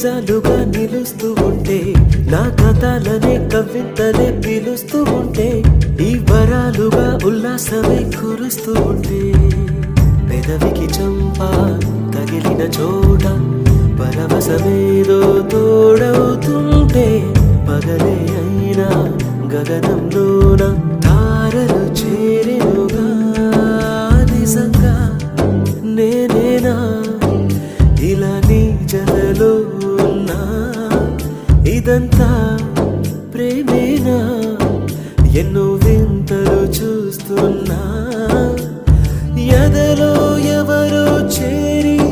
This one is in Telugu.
నిజాలుగా నిలుస్తూ ఉంటే, నా కథలనే కవితలే పిలుస్తూ ఉంటే, ఈ వరాలుగా ఉల్లాసమే కురుస్తూ ఉంటే, పెదవికి చంప తగిలిన చోట పరవశమేదో తోడవుతుంటే, పగలే అయినా గగనంలోన తారలు చేరెనుగా. నిజంగా నేనేనా ఇలా నీ జతలో ఉన్నా, ఇదంతా